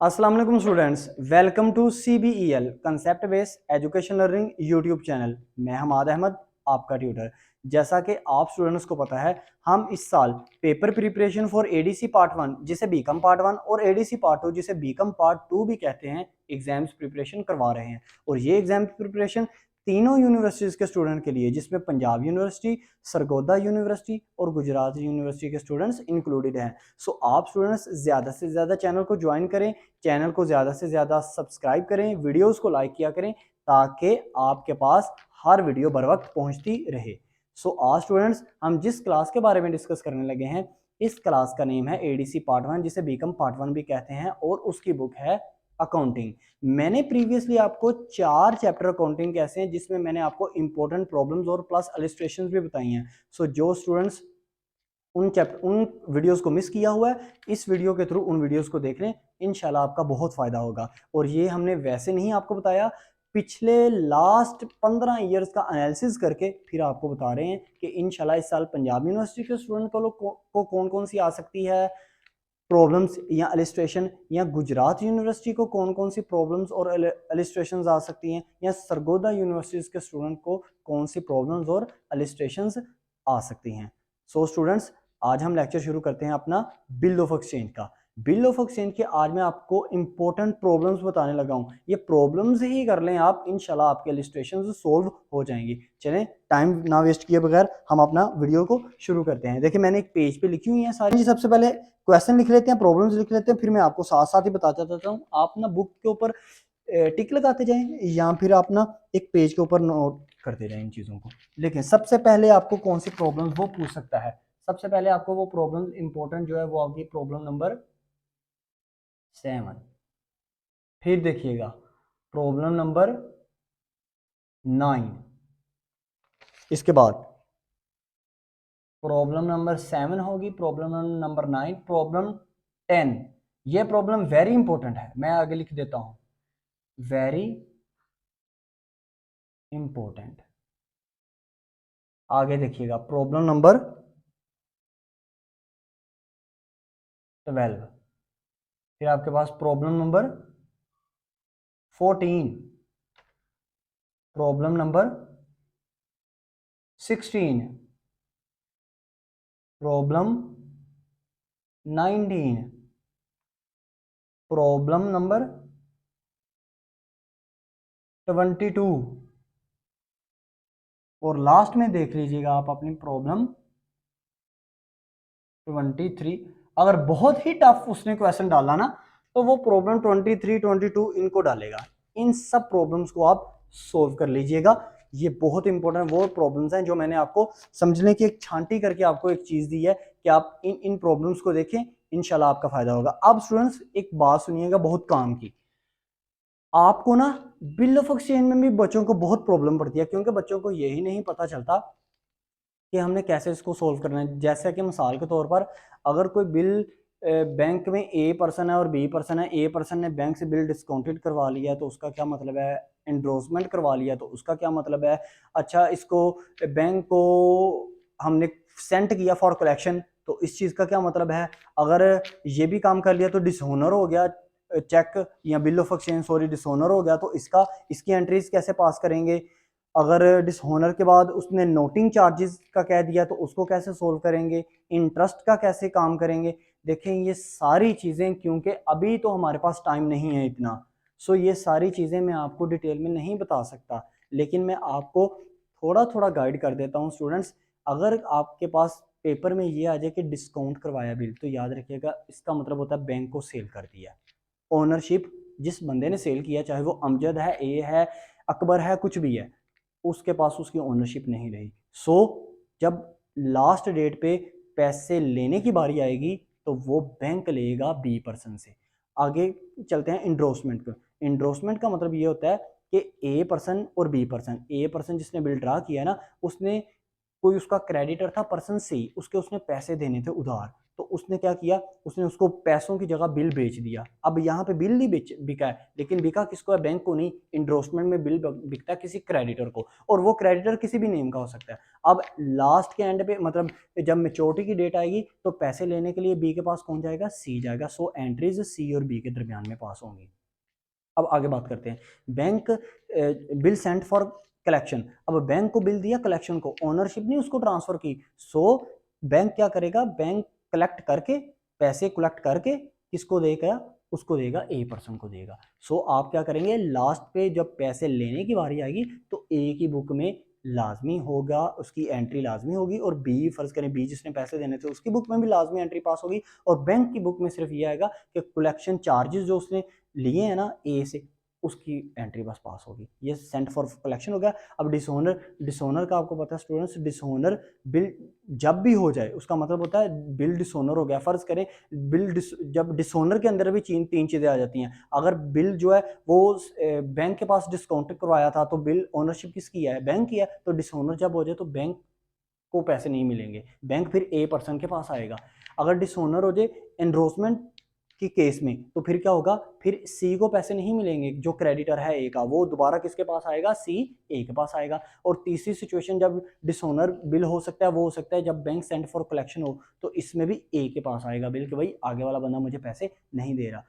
अस्सलाम वालेकुम students, welcome to CBEL concept based education learning YouTube channel. मैं हमाद अहमद, आपका ट्यूटर। जैसा कि आप स्टूडेंट्स को पता है, हम इस साल paper preparation for ADC part 1 जिसे बीकॉम पार्ट 1 और ADC पार्ट 2 जिसे बीकॉम पार्ट 2 भी कहते हैं, एग्जाम्स प्रिपरेशन करवा रहे हैं। और ये एग्जाम प्रिपरेशन तीनों यूनिवर्सिटीज़ के स्टूडेंट के लिए, जिसमें पंजाब यूनिवर्सिटी, सरगोदा यूनिवर्सिटी और गुजरात यूनिवर्सिटी के स्टूडेंट्स इंक्लूडेड हैं। सो आप स्टूडेंट्स ज़्यादा से ज़्यादा चैनल को ज्वाइन करें, चैनल को ज़्यादा से ज़्यादा सब्सक्राइब करें, वीडियोस को लाइक किया करें ताकि आपके पास हर वीडियो बर वक्त पहुंचती रहे। सो आज स्टूडेंट्स, हम जिस क्लास के बारे में डिस्कस करने लगे हैं, इस क्लास का नेम है ADC पार्ट 1 जिसे बीकॉम पार्ट 1 भी कहते हैं, और उसकी बुक है अकाउंटिंग। मैंने प्रीवियसली आपको 4 चैप्टर अकाउंटिंग कैसे हैं जिसमें मैंने आपको इंपॉर्टेंट प्रॉब्लम्स और प्लस इलस्ट्रेशंस भी बताई हैं। सो जो स्टूडेंट्स उन वीडियोस को मिस किया हुआ है, इस वीडियो के थ्रू उन वीडियोस को देख लें, इंशाल्लाह आपका बहुत फ़ायदा होगा। और ये हमने वैसे नहीं आपको बताया, पिछले लास्ट 15 ईयर्स का एनालिसिस करके फिर आपको बता रहे हैं कि इंशाल्लाह इस साल पंजाब यूनिवर्सिटी के स्टूडेंट को कौन कौन सी आ सकती है प्रॉब्लम्स या इलस्ट्रेशन, या गुजरात यूनिवर्सिटी को कौन कौन सी प्रॉब्लम्स और इलस्ट्रेशंस आ सकती हैं, या सरगोदा यूनिवर्सिटीज़ के स्टूडेंट को कौन सी प्रॉब्लम्स और इलस्ट्रेशंस आ सकती हैं। सो स्टूडेंट्स, आज हम लेक्चर शुरू करते हैं अपना बिल ऑफ एक्सचेंज का। बिल ऑफ एक्सचेंज के आज मैं आपको इंपॉर्टेंट प्रॉब्लम्स बताने लगा हूँ। ये प्रॉब्लम्स ही कर लें आप, इंशाल्लाह आपके इलस्ट्रेशंस सोल्व हो जाएंगी। चलें, टाइम ना वेस्ट किए बगैर हम अपना वीडियो को शुरू करते हैं। देखिए, मैंने एक पेज पे लिखी हुई है सारी। सबसे पहले क्वेश्चन लिख लेते हैं, प्रॉब्लम्स लिख लेते हैं, फिर मैं आपको साथ साथ ही बताता जाता हूँ। आप ना बुक के ऊपर टिक लगाते जाएं या फिर आप ना एक पेज के ऊपर नोट करते जाएं इन चीज़ों को। लेकिन सबसे पहले आपको कौन सी प्रॉब्लम वो पूछ सकता है, सबसे पहले आपको वो प्रॉब्लम इंपॉर्टेंट जो है वो आपकी प्रॉब्लम नंबर 7। फिर देखिएगा प्रॉब्लम नंबर 9, इसके बाद प्रॉब्लम नंबर 7 होगी, प्रॉब्लम नंबर 9, प्रॉब्लम 10। ये प्रॉब्लम वेरी इंपॉर्टेंट है, मैं आगे लिख देता हूं, वेरी इंपॉर्टेंट। आगे देखिएगा प्रॉब्लम नंबर 12। फिर आपके पास problem number 14, problem number 16, problem 19, problem number 22, और लास्ट में देख लीजिएगा आप अपनी प्रॉब्लम 23। अगर बहुत ही टफ उसने क्वेश्चन डाला ना, तो वो प्रॉब्लम 23, 22 इनको डालेगा। इन सब प्रॉब्लम्स को आप सोल्व कर लीजिएगा। ये बहुत इंपॉर्टेंट वो प्रॉब्लम्स हैं जो मैंने आपको समझने की एक छांटी करके आपको एक चीज दी है कि आप इन प्रॉब्लम्स को देखें, इंशाल्लाह आपका फायदा होगा। अब स्टूडेंट्स, एक बात सुनिएगा बहुत काम की। आपको ना बिल ऑफ एक्सचेंज में भी बच्चों को बहुत प्रॉब्लम पड़ती है, क्योंकि बच्चों को यही नहीं पता चलता कि हमने कैसे इसको सोल्व करना है। जैसे कि मिसाल के तौर पर, अगर कोई बिल बैंक में ए पर्सन है और बी पर्सन है, ए पर्सन ने बैंक से बिल डिस्काउंटेड करवा लिया तो उसका क्या मतलब है, एंडोर्समेंट करवा लिया तो उसका क्या मतलब है, अच्छा इसको बैंक को हमने सेंड किया फॉर कलेक्शन तो इस चीज़ का क्या मतलब है, अगर ये भी काम कर लिया तो डिसहोनर हो गया चेक या बिल ऑफ एक्सचेंज, सॉरी डिसहोनर हो गया तो इसकी एंट्रीज कैसे पास करेंगे, अगर डिसहोनर के बाद उसने नोटिंग चार्जेस का कह दिया तो उसको कैसे सोल्व करेंगे, इंटरेस्ट का कैसे काम करेंगे। देखें ये सारी चीज़ें, क्योंकि अभी तो हमारे पास टाइम नहीं है इतना, सो ये सारी चीज़ें मैं आपको डिटेल में नहीं बता सकता, लेकिन मैं आपको थोड़ा थोड़ा गाइड कर देता हूँ। स्टूडेंट्स, अगर आपके पास पेपर में ये आ जाए कि डिस्काउंट करवाया बिल, तो याद रखिएगा इसका मतलब होता है बैंक को सेल कर दिया। ओनरशिप जिस बंदे ने सेल किया, चाहे वो अमजद है, ए है, अकबर है, कुछ भी है, उसके पास उसकी ओनरशिप नहीं रही। सो जब लास्ट डेट पे पैसे लेने की बारी आएगी तो वो बैंक लेगा बी पर्सन से। आगे चलते हैं इंड्रोसमेंट को। इंड्रोसमेंट का मतलब ये होता है कि ए पर्सन और बी पर्सन, ए पर्सन जिसने बिल ड्रा किया ना, उसने कोई उसका क्रेडिटर था पर्सन सी, उसके उसने पैसे देने थे उधार, तो उसने क्या किया, उसने उसको पैसों की जगह बिल बेच दिया। अब यहाँ पे बिल नहीं बिका है, लेकिन बिका किसको है, बैंक को नहीं, इंडोर्समेंट में बिल बिकता है किसी क्रेडिटर को, और वो क्रेडिटर किसी भी नेम का हो सकता है। अब लास्ट के एंड पे मतलब जब मेच्योरिटी की डेट आएगी तो पैसे लेने के लिए बी के पास कौन जाएगा, सी जाएगा। सो एंट्रीज सी और बी के दरमियान में पास होंगी। अब आगे बात करते हैं, bank bill sent for collection. अब बैंक को बिल दिया, कलेक्शन को, ओनरशिप नहीं उसको ट्रांसफर की। सो बैंक क्या करेगा, बैंक कलेक्ट करके, पैसे कलेक्ट करके किसको देगा, उसको देगा, ए पर्सन को देगा। सो आप क्या करेंगे, लास्ट पे जब पैसे लेने की बारी आएगी तो ए की बुक में लाजमी होगा, उसकी एंट्री लाजमी होगी, और बी, फर्ज करें बी जिसने पैसे देने थे उसकी बुक में भी लाजमी एंट्री पास होगी, और बैंक की बुक में सिर्फ ये आएगा कि कलेक्शन चार्जेस जो उसने लिए हैं ना ए से, उसकी एंट्री बस पास होगी। ये सेंट फॉर कलेक्शन हो गया। अब डिसोनर का आपको पता है स्टूडेंट्स, डिसोनर बिल जब भी हो जाए उसका मतलब होता है बिल डिसोनर हो गया। फर्ज करें जब डिसोनर के अंदर भी तीन चीजें आ जाती हैं। अगर बिल जो है वो बैंक के पास डिस्काउंट करवाया था तो बिल ओनरशिप किसकी है, बैंक की है, तो डिसोनर जब हो जाए तो बैंक को पैसे नहीं मिलेंगे, बैंक फिर ए पर्सन के पास आएगा। अगर डिसोनर हो जाए एनरोसमेंट के केस में तो फिर क्या होगा, फिर सी को पैसे नहीं मिलेंगे, जो क्रेडिटर है ए का वो दोबारा किसके पास आएगा, सी, ए के पास आएगा। और तीसरी सिचुएशन जब डिसोनर बिल हो सकता है वो हो सकता है जब बैंक सेंड फॉर कलेक्शन हो, तो इसमें भी ए के पास आएगा बिल कि भाई आगे वाला बंदा मुझे पैसे नहीं दे रहा।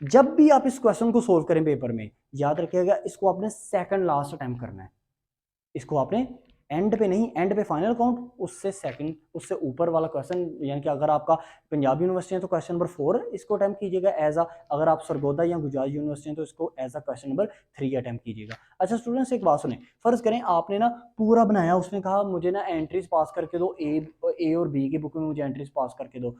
जब भी आप इस क्वेश्चन को सोल्व करें पेपर में, याद रखिएगा इसको आपने सेकंड लास्ट अटेम्प्ट करना है, इसको आपने एंड पे नहीं, एंड पे फाइनल काउंट, उससे सेकंड, उससे ऊपर वाला क्वेश्चन, यानी कि अगर आपका पंजाब यूनिवर्सिटी है तो क्वेश्चन नंबर 4 इसको अटेम्प्ट कीजिएगा एज अ, अगर आप सरगोदा या गुजरात यूनिवर्सिटी है तो इसको as a question number 3 attempt कीजिएगा। अच्छा स्टूडेंट्स एक बात सुने, फर्ज करें आपने ना पूरा बनाया, उसने कहा मुझे ना एंट्रीज पास करके दो, ए और बी की बुक में मुझे एंट्रीज पास करके दो।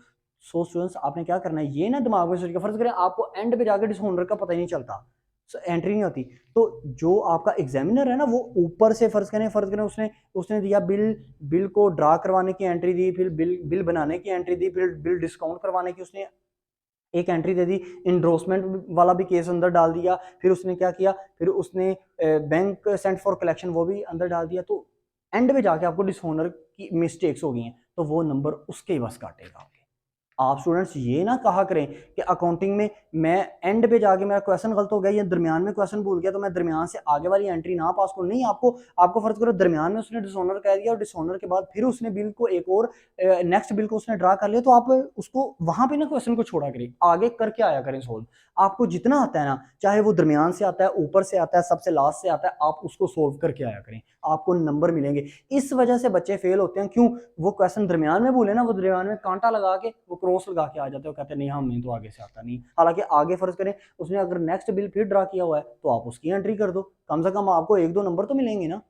सो स्टूडेंट्स आपने क्या करना है, ये ना दिमाग में सोच के, फर्ज करें आपको एंड पे जाकर डिसऑनर का पता ही नहीं चलता, एंट्री नहीं होती, तो जो आपका एग्जामिनर है ना वो ऊपर से फर्ज करें उसने उसने दिया बिल को ड्रा करवाने की एंट्री दी, फिर बिल बनाने की एंट्री दी, फिर बिल डिस्काउंट करवाने की उसने एक एंट्री दे दी, इनड्रोसमेंट वाला भी केस अंदर डाल दिया, फिर उसने क्या किया, फिर उसने बैंक सेंट फॉर कलेक्शन वो भी अंदर डाल दिया, तो एंड में जाके आपको डिसऑनर की मिस्टेक्स हो गई हैं तो वो नंबर उसके ही बस काटेगा। आप स्टूडेंट्स ये ना कहा करें कि अकाउंटिंग में मैं एंड पे जाके मेरा क्वेश्चन गलत हो गया या दरमियान में क्वेश्चन भूल गया तो मैं दरमियान से आगे वाली एंट्री ना पास करूं। नहीं, आपको फर्ज करो दरमियान में उसने डिसऑनर कह दिया और डिसऑनर के बाद फिर उसने बिल को एक और नेक्स्ट बिल को उसने ड्रा कर लिया, तो आप उसको वहां पे ना क्वेश्चन को छोड़ा करें, आगे करके आया करें सोल्व। आपको जितना आता है ना, चाहे वो दरमियान से आता है, ऊपर से आता है, सबसे लास्ट से आता है, आप उसको सोल्व करके आया करें, आपको नंबर मिलेंगे। इस वजह से बच्चे फेल होते हैं, क्यों, वो क्वेश्चन दरमियान में बोले ना, वो दरमियान में कांटा लगा के वो क्रॉस लगा के आ जाते हैं, कहते हैं नहीं हमें तो आगे से आता नहीं। हालांकि आगे फर्ज करें उसने अगर नेक्स्ट बिल फिर ड्रा किया हुआ है तो आप उसकी एंट्री कर दो, कम से कम आपको 1-2 नंबर तो मिलेंगे ना।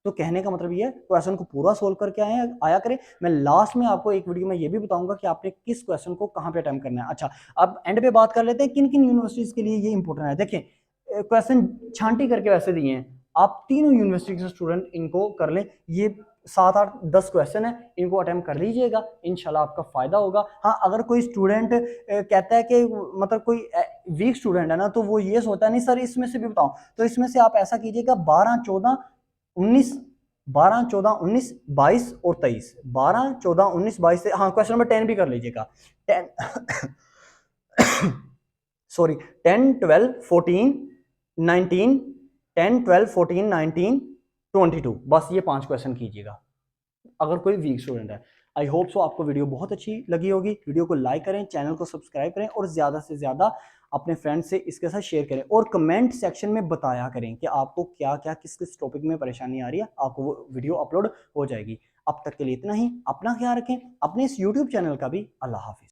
तो कहने का मतलब ये है क्वेश्चन को पूरा सोल्व करके आया करें। मैं लास्ट में आपको एक वीडियो में ये भी बताऊंगा कि आपने किस क्वेश्चन को कहां पे अटेम्प्ट करना है। अच्छा, अब एंड पे बात कर लेते हैं किन किन यूनिवर्सिटीज के लिए ये इंपॉर्टेंट है। देखिए क्वेश्चन छांटी करके वैसे दिए हैं, आप तीनों यूनिवर्सिटी के स्टूडेंट इनको कर लें, ये 7-8-10 क्वेश्चन है, इनको अटेम्प्ट कर लीजिएगा, इंशाल्लाह आपका फायदा होगा। हाँ, अगर कोई स्टूडेंट कहता है कि मतलब कोई वीक स्टूडेंट है ना, तो वो ये सोचता है नहीं सर इसमें से भी बताऊं, तो इसमें से आप ऐसा कीजिएगा 12-14-19, 12-14-19-22 और 23, 12-14-19-22 से, हाँ क्वेश्चन नंबर 10 भी कर लीजिएगा, 10 सॉरी 10-12-14-19, 10-12-14-19-22, बस ये 5 क्वेश्चन कीजिएगा अगर कोई वीक स्टूडेंट है। आई होप सो आपको वीडियो बहुत अच्छी लगी होगी। वीडियो को लाइक करें, चैनल को सब्सक्राइब करें और ज़्यादा से ज़्यादा अपने फ्रेंड्स से इसके साथ शेयर करें, और कमेंट सेक्शन में बताया करें कि आपको क्या क्या किस किस टॉपिक में परेशानी आ रही है, आपको वो वीडियो अपलोड हो जाएगी। अब तक के लिए इतना ही, अपना ख्याल रखें, अपने इस यूट्यूब चैनल का भी। अल्लाह हाफिज़।